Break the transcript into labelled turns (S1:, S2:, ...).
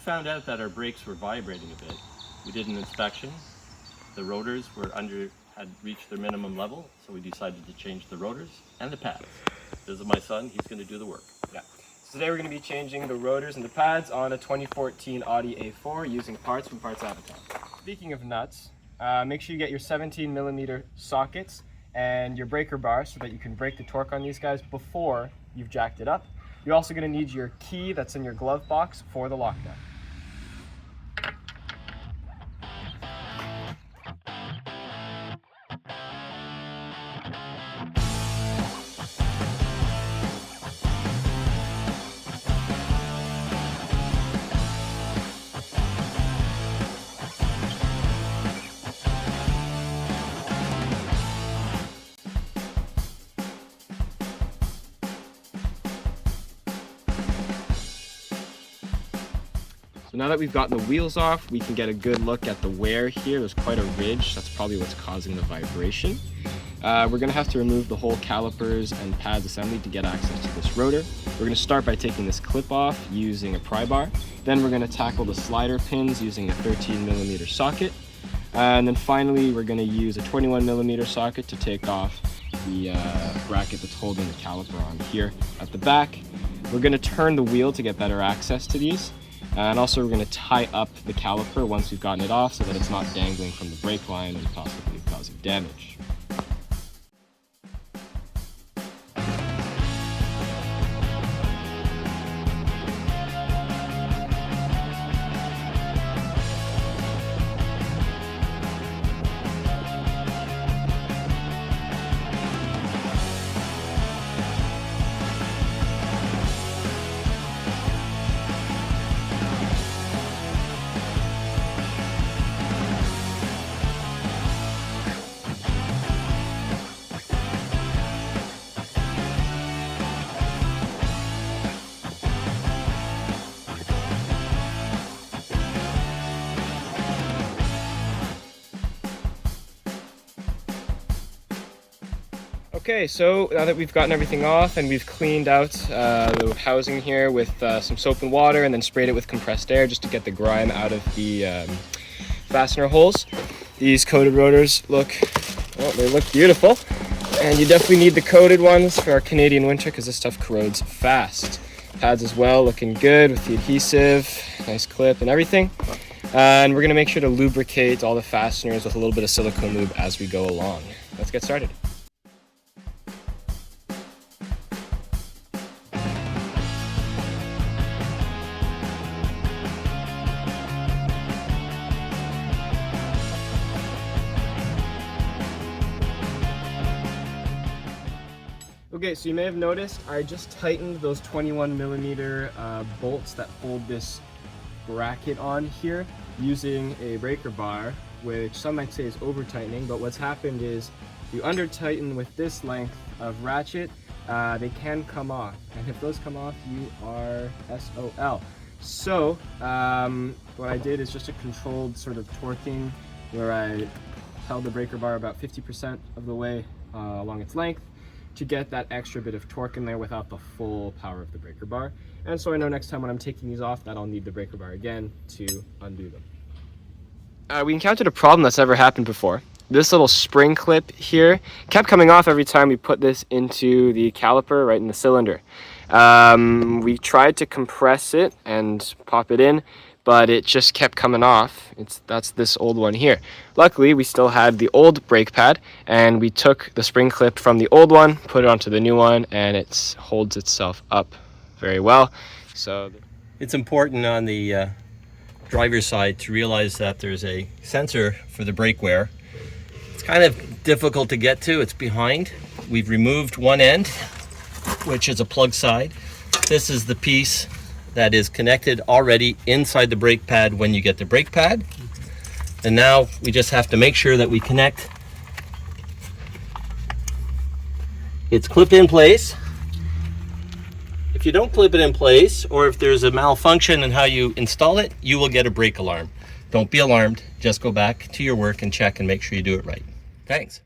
S1: found out that our brakes were vibrating a bit. We did an inspection. The rotors had reached their minimum level, so we decided to change the rotors and the pads. This is my son, he's going to do the work.
S2: Yeah. So today we're going to be changing the rotors and the pads on a 2014 Audi A4 using parts from Parts Avatar. Speaking of nuts, make sure you get your 17mm sockets and your breaker bar so that you can break the torque on these guys before you've jacked it up. You're also going to need your key that's in your glove box for the lockdown. So now that we've gotten the wheels off, we can get a good look at the wear here. There's quite a ridge. That's probably what's causing the vibration. We're going to have to remove the whole calipers and pads assembly to get access to this rotor. We're going to start by taking this clip off using a pry bar. Then we're going to tackle the slider pins using a 13mm socket. And then finally, we're going to use a 21mm socket to take off the bracket that's holding the caliper on here at the back. We're going to turn the wheel to get better access to these. And also we're going to tie up the caliper once we've gotten it off so that it's not dangling from the brake line and possibly causing damage. Okay, so now that we've gotten everything off and we've cleaned out the housing here with some soap and water and then sprayed it with compressed air just to get the grime out of the fastener holes, these coated rotors look beautiful. And you definitely need the coated ones for our Canadian winter because this stuff corrodes fast. Pads as well, looking good with the adhesive, nice clip and everything. And we're going to make sure to lubricate all the fasteners with a little bit of silicone lube as we go along. Let's get started. Okay, so you may have noticed I just tightened those 21mm bolts that hold this bracket on here using a breaker bar, which some might say is over tightening, but what's happened is you under tighten with this length of ratchet, they can come off, and if those come off, you are SOL. So what I did is just a controlled sort of torquing where I held the breaker bar about 50% of the way along its length to get that extra bit of torque in there without the full power of the breaker bar. And so I know next time when I'm taking these off that I'll need the breaker bar again to undo them. We encountered a problem that's never happened before. This little spring clip here kept coming off every time we put this into the caliper right in the cylinder. We tried to compress it and pop it in, but it just kept coming off. That's this old one here. Luckily, we still had the old brake pad, and we took the spring clip from the old one, put it onto the new one, and it holds itself up very well. So
S1: It's important on the driver's side to realize that there's a sensor for the brake wear. It's kind of difficult to get to. It's behind. We've removed one end, which is a plug side. This is the piece that is connected already inside the brake pad when you get the brake pad. And now we just have to make sure that we connect. It's clipped in place. If you don't clip it in place, or if there's a malfunction in how you install it, you will get a brake alarm. Don't be alarmed. Just go back to your work and check and make sure you do it right. Thanks.